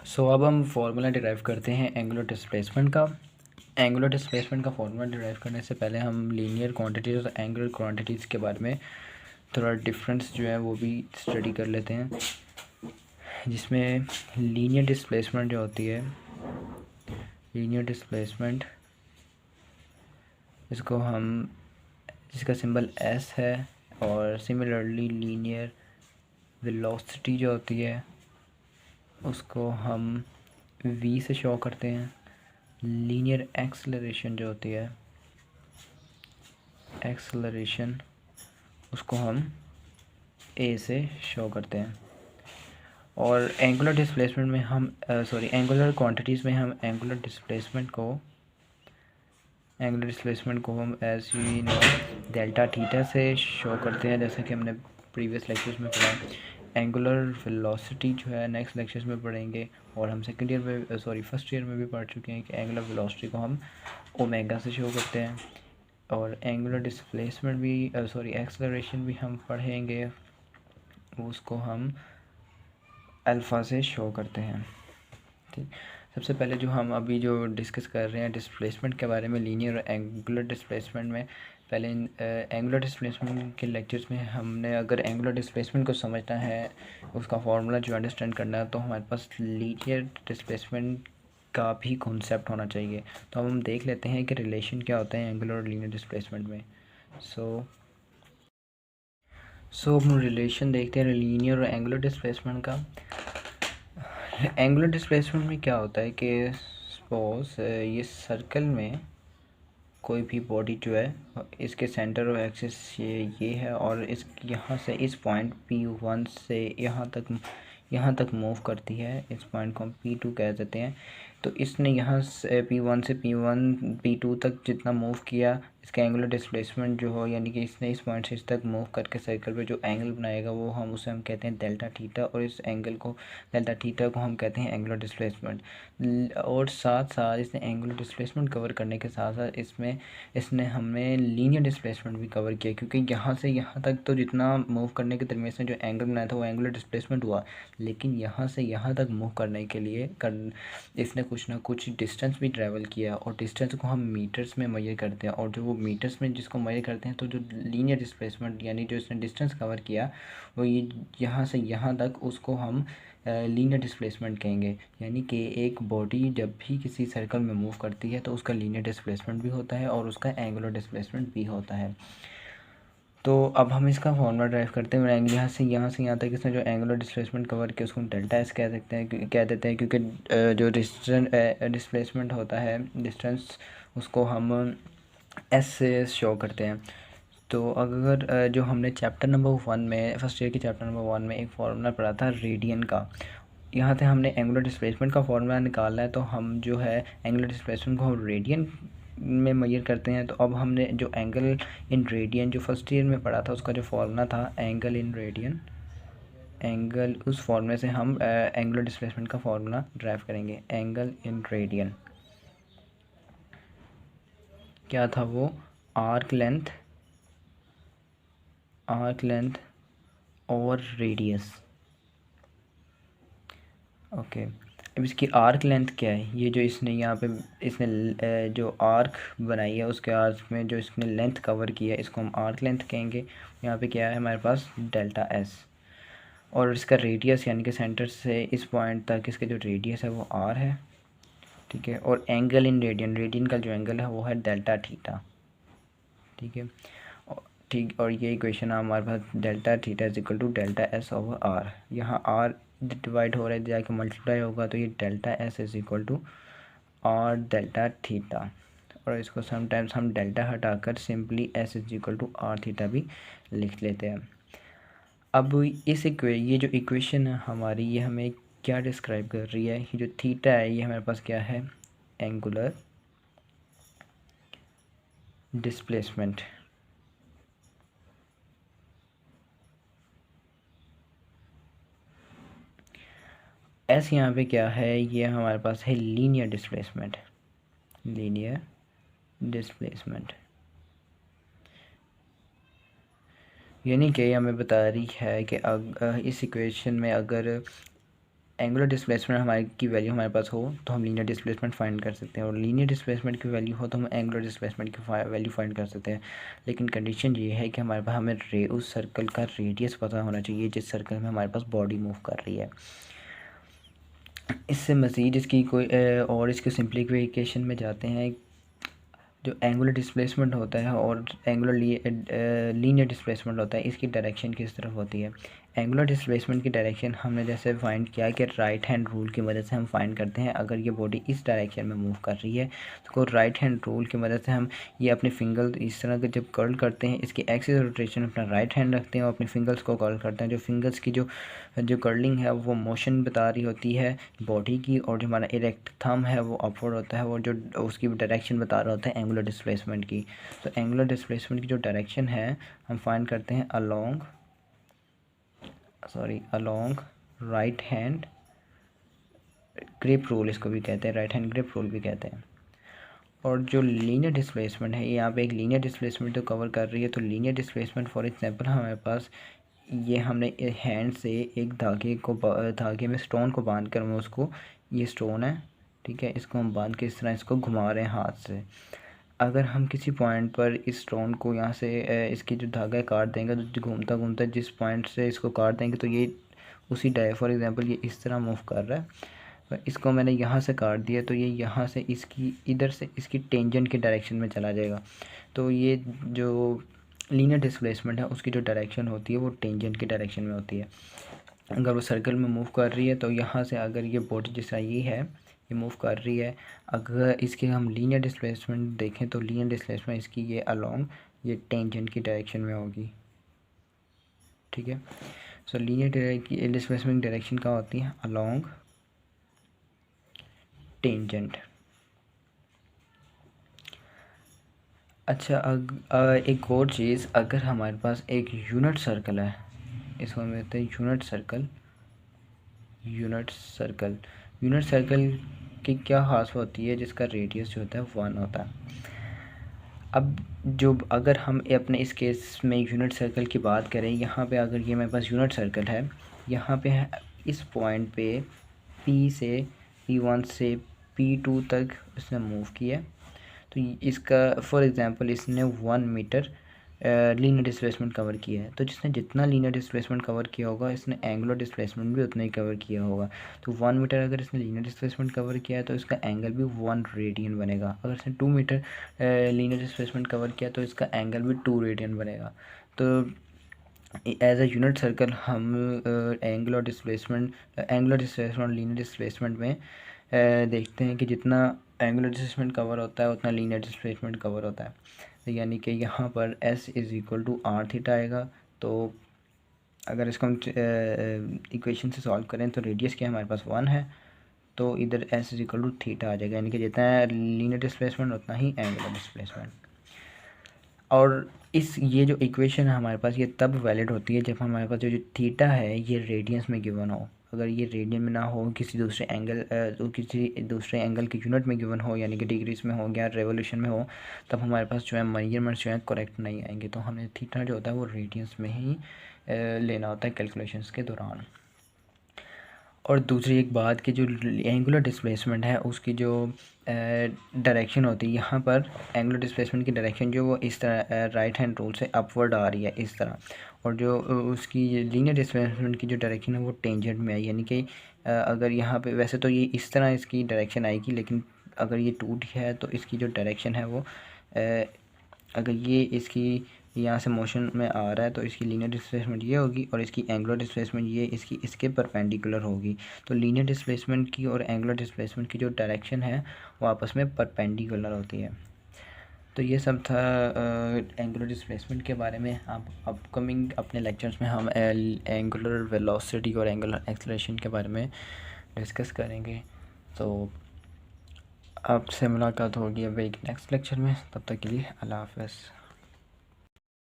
सो अब हम formula derive करते हैं एंगुलर डिस्प्लेसमेंट का। एंगुलर डिस्प्लेसमेंट का फार्मूला डिराइव करने से पहले हम लीनियर क्वांटिटीज़ और एंगुलर क्वांटिटीज़ के बारे में थोड़ा डिफरेंस जो है वो भी स्टडी कर लेते हैं, जिसमें लीनियर डिस्प्लेसमेंट जो होती है, लीनियर डिस्प्लेसमेंट इसको हम, जिसका सिंबल एस है, और सिमिलरली लीनियर वेलोसिटी जो होती है उसको हम वी से शो करते हैं। लीनियर एक्सेलरेशन जो होती है, एक्सेलरेशन, उसको हम ए से शो करते हैं। और एंगुलर डिस्प्लेसमेंट में हम एंगुलर क्वांटिटीज़ में हम एंगुलर डिस्प्लेसमेंट को हम as we know delta theta से शो करते हैं, जैसे कि हमने प्रीवियस लेक्चर्स में पढ़ा। एंगुलर वेलोसिटी जो है नेक्स्ट लेक्चर्स में पढ़ेंगे, और हम फर्स्ट ईयर में भी पढ़ चुके हैं कि एंगुलर वेलोसिटी को हम ओमेगा से शो करते हैं। और एंगुलर डिस्प्लेसमेंट भी एक्सेलरेशन भी हम पढ़ेंगे, उसको हम अल्फ़ा से शो करते हैं। ठीक, सबसे पहले जो हम अभी जो डिस्कस कर रहे हैं डिस्प्लेसमेंट के बारे में, लीनियर और एंगुलर डिस्प्लेसमेंट में, पहले एंगुलर डिस्प्लेसमेंट के लेक्चर्स में हमने, अगर एंगुलर डिस्प्लेसमेंट को समझना है, उसका फार्मूला जो अंडरस्टैंड करना है, तो हमारे पास लीनियर डिस्प्लेसमेंट का भी कॉन्सेप्ट होना चाहिए। तो अब हम देख लेते हैं कि रिलेशन क्या होता है एंगुलर और लीनियर डिस्प्लेसमेंट में। सो हम रिलेशन देखते हैं लीनियर और एंगुलर डिस्प्लेसमेंट का। एंगुलर डिस्प्लेसमेंट में क्या होता है कि सपोज ये सर्कल में कोई भी बॉडी जो है, इसके सेंटर ऑफ एक्सिस ये है, और इस यहाँ से इस पॉइंट P1 से यहाँ तक मूव करती है। इस पॉइंट को हम P2 कह देते हैं। तो इसने यहाँ से P1 से P2 तक जितना मूव किया, इसका एंगुलर डिस्प्लेसमेंट जो हो, यानी कि इसने इस पॉइंट से इस तक मूव करके सर्कल पे जो एंगल बनाएगा वो हम कहते हैं डेल्टा थीटा, और इस एंगल को, डेल्टा थीटा को हम कहते हैं एंगुलर डिस्प्लेसमेंट। और साथ साथ इसने एंगुलर डिस्प्लेसमेंट कवर करने के साथ साथ इसने हमें लीनियर डिस्प्लेसमेंट भी कवर किया, क्योंकि यहाँ से यहाँ तक तो जितना मूव करने के दरमियान से जो एंगल बनाया था वो एंगुलर डिस्प्लेसमेंट हुआ, लेकिन यहाँ से यहाँ तक मूव करने के लिए इसने कुछ ना कुछ डिस्टेंस भी ट्रैवल किया, और डिस्टेंस को हम मीटर्स में मेजर करते हैं। और जो वो मीटर्स में जिसको मेजर करते हैं, तो जो लीनियर डिस्प्लेसमेंट यानी जो इसने डिस्टेंस कवर किया वो ये यहाँ से यहाँ तक, उसको हम लीनियर डिस्प्लेसमेंट कहेंगे। यानी कि एक बॉडी जब भी किसी सर्कल में मूव करती है तो उसका लीनियर डिस्प्लेसमेंट भी होता है और उसका एंगुलर डिस्प्लेसमेंट भी होता है। तो अब हम इसका फॉर्मूला ड्राइव करते हैं। यहाँ से यहाँ तक इसने जो एंगुलर डिस्प्लेसमेंट कवर किया उसको हम डेल्टा एस कह देते हैं, क्योंकि जो डिस्प्लेसमेंट होता है, डिस्टेंस, उसको हम एस से शो करते हैं। तो अगर जो हमने चैप्टर नंबर 1 में, फर्स्ट ईयर के चैप्टर नंबर 1 में एक फार्मूला पढ़ा था रेडियन का, यहाँ से हमने एंगुलर डिस्प्लेसमेंट का फार्मूला निकालना है, तो हम जो है एंगुलर डिस्प्लेसमेंट को हम रेडियन में मेजर करते हैं। तो अब हमने जो एंगल इन रेडियन जो फर्स्ट ईयर में पढ़ा था, उसका जो फार्मूला था एंगल इन रेडियन, एंगल, उस फार्मूले से हम एंगुलर डिस्प्लेसमेंट का फार्मूला ड्राइव करेंगे। एंगल इन रेडियन क्या था वो, आर्क लेंथ और रेडियस। ओके, अब इसकी आर्क लेंथ क्या है, ये जो इसने यहाँ पे इसने जो आर्क बनाई है उसके आर्क में जो इसने लेंथ कवर किया है, इसको हम आर्क लेंथ कहेंगे। यहाँ पे क्या है हमारे पास, डेल्टा एस। और इसका रेडियस यानी कि सेंटर से इस पॉइंट तक इसका जो रेडियस है वो आर है। ठीक है, और एंगल इन रेडियन, रेडियन का जो एंगल है वो है डेल्टा थीटा। ठीक है, ठीक, और ये इक्वेशन हमारे पास delta theta is equal to delta S over R. यहाँ आर डिवाइड हो रहा है, जाके मल्टीप्लाई होगा, तो ये delta S is equal to R delta theta. और इसको समटाइम्स हम डेल्टा हटाकर simply S is equal to R theta भी लिख लेते हैं। अब ये जो इक्वेशन है हमारी, ये हमें क्या डिस्क्राइब कर रही है, ये जो थीटा है ये हमारे पास क्या है, एंगुलर डिस्प्लेसमेंट। एस यहाँ पे क्या है, ये हमारे पास है लीनियर डिस्प्लेसमेंट, लीनियर डिस्प्लेसमेंट, यानी कि हमें बता रही है कि इस इक्वेशन में अगर एंगुलर डिस्प्लेसमेंट हमारे की वैल्यू हमारे पास हो तो हम लीनियर डिस्प्लेसमेंट फाइंड कर सकते हैं, और लीनियर डिस्प्लेसमेंट की वैल्यू हो तो हम एंगुलर डिस्प्लेसमेंट की वैल्यू फाइंड कर सकते हैं। लेकिन कंडीशन ये है कि हमारे पास हमें उस सर्कल का रेडियस पता होना चाहिए जिस सर्कल में हमारे पास बॉडी मूव कर रही है। इससे मज़ीद इसकी कोई और इसके सिंप्लीफिकेशन में जाते हैं। जो एंगुलर डिस्प्लेसमेंट होता है और एंगुलर लीनियर डिस्प्लेसमेंट होता है, इसकी डायरेक्शन किस तरफ होती है। एंगुलर डिस्प्लेसमेंट की डायरेक्शन हमने जैसे फाइंड किया कि राइट हैंड रूल की मदद से हम फाइंड करते हैं। अगर ये बॉडी इस डायरेक्शन में मूव कर रही है तो राइट हैंड रूल की मदद से हम ये अपने फिंगल इस तरह के जब कर्ल करते हैं, इसकी एक्सिस रोटेशन अपना राइट हैंड रखते हैं और अपने फिंगल्स को कर्ल करते हैं। जो फिंगल्स की जो कर्लिंग है वो मोशन बता रही होती है बॉडी की, और जो हमारा इरेक्ट थंब है वो अपवर्ड होता है, वो जो उसकी डायरेक्शन बता रहा होता है एंगुलर डिस्प्लेसमेंट की। तो एंगुलर डिस्प्लेसमेंट की जो डायरेक्शन है हम फाइंड करते हैं along right hand grip rule, इसको भी कहते हैं राइट हैंड ग्रिप रूल भी कहते हैं। और जो लीनियर डिस्प्लेसमेंट है, यहाँ पे एक लीनियर डिस्प्लेसमेंट तो कवर कर रही है। तो लीनियर डिस्प्लेसमेंट फॉर एग्जांपल हमारे पास ये हमने हैंड से एक धागे में स्टोन को बांध कर, मैं उसको, ये स्टोन है ठीक है, इसको हम बांध के इस तरह इसको घुमा रहे हैं हाथ से। अगर हम किसी पॉइंट पर इस स्टोन को यहाँ से इसकी जो धागा है काट देंगे, तो घूमता घूमता जिस पॉइंट से इसको काट देंगे तो ये उसी फॉर एग्जांपल ये इस तरह मूव कर रहा है। इसको मैंने यहाँ से काट दिया तो ये यहाँ से इसकी इधर से इसकी टेंजेंट के डायरेक्शन में चला जाएगा। तो ये जो लीनियर डिस्प्लेसमेंट है उसकी जो डायरेक्शन होती है वो टेंजेंट की डायरेक्शन में होती है। अगर वो सर्कल में मूव कर रही है तो यहाँ से अगर ये बॉडी जैसा ये है ये मूव कर रही है, अगर इसके हम लीनियर डिस्प्लेसमेंट देखें तो लीनियर डिस्प्लेसमेंट इसकी ये अलोंग ये टेंजेंट की डायरेक्शन में होगी। ठीक है, सो लीनियर डिस्प्लेसमेंट डायरेक्शन क्या होती है, अलोंग टेंजेंट। अच्छा, एक और चीज़, अगर हमारे पास एक यूनिट सर्कल है, इसको हम कहते हैं यूनिट सर्कल की क्या खास होती है, जिसका रेडियस जो होता है 1 होता है। अब जो अगर हम अपने इस केस में यूनिट सर्कल की बात करें, यहाँ पे अगर ये मेरे पास यूनिट सर्कल है, यहाँ पे है इस पॉइंट पे P1 से P2 तक इसने मूव किया, तो इसका फॉर एग्ज़ाम्पल इसने 1 मीटर लीनियर डिस्प्लेसमेंट कवर किया है। तो जिसने जितना लीनियर डिस्प्लेसमेंट कवर किया होगा इसने एंगुलर डिस्प्लेसमेंट भी उतना ही कवर किया होगा। तो 1 मीटर अगर इसने लीनियर डिस्प्लेसमेंट कवर किया है तो इसका एंगल भी 1 रेडियन बनेगा। अगर इसने 2 मीटर लीनियर डिस्प्लेसमेंट कवर किया तो इसका एंगल भी 2 रेडियन बनेगा। तो एज अ यूनिट सर्कल हम एंगुलर डिस्प्लेसमेंट और लीनियर डिस्प्लेसमेंट में देखते हैं कि जितना एंगुलर डिस्प्लेसमेंट कवर होता है उतना लीनियर डिस्प्लेसमेंट कवर होता है। तो यानी कि यहाँ पर S = r थीटा आएगा। तो अगर इसको हम इक्वेशन से सॉल्व करें तो रेडियस क्या हमारे पास 1 है, तो इधर S = थीटा आ जाएगा, यानी कि जितना लीनियर डिस्प्लेसमेंट उतना ही एंगुलर डिस्प्लेसमेंट। और ये जो इक्वेशन है हमारे पास ये तब वैलिड होती है जब हमारे पास जो थीटा है ये रेडियंस में गिवन हो। अगर ये रेडियन में ना हो, किसी दूसरे एंगल के यूनिट में गिवन हो, यानी कि डिग्रीज में हो या रेवोल्यूशन में हो, तब हमारे पास जो है मेजरमेंट्स जो है करेक्ट नहीं आएंगे। तो हमें थीटा जो होता है वो रेडियंस में ही लेना होता है कैलकुलेशंस के दौरान। और दूसरी एक बात कि जो एंगुलर डिस्प्लेसमेंट है उसकी जो डायरेक्शन होती है, यहाँ पर एंगुलर डिस्प्लेसमेंट की डायरेक्शन जो वो इस तरह राइट हैंड रूल से अपवर्ड आ रही है इस तरह, और जो उसकी लीनियर डिस्प्लेसमेंट की जो डायरेक्शन है वो टेंजेंट में आई, यानी कि अगर यहाँ पे वैसे तो ये इस तरह इसकी डायरेक्शन आएगी, लेकिन अगर ये टूट है तो इसकी जो डायरेक्शन है वो अगर ये इसकी यहाँ से मोशन में आ रहा है तो इसकी लीनियर डिस्प्लेसमेंट ये होगी और इसकी एंगुलर डिस्प्लेसमेंट ये इसके परपेंडिकुलर होगी। तो लीनियर डिस्प्लेसमेंट की और एंगुलर डिस्प्लेसमेंट की जो डायरेक्शन है वो आपस में परपेंडिकुलर होती है। तो ये सब था एंगुलर डिस्प्लेसमेंट के बारे में। आप अपकमिंग अपने लेक्चर्स में हम एंगुलर वेलोसिटी और एंगुलर एक्सेलरेशन के बारे में डिस्कस करेंगे। तो आपसे मुलाकात होगी अब एक नेक्स्ट लेक्चर में, तब तक के लिए अल्लाह हाफ़िज़।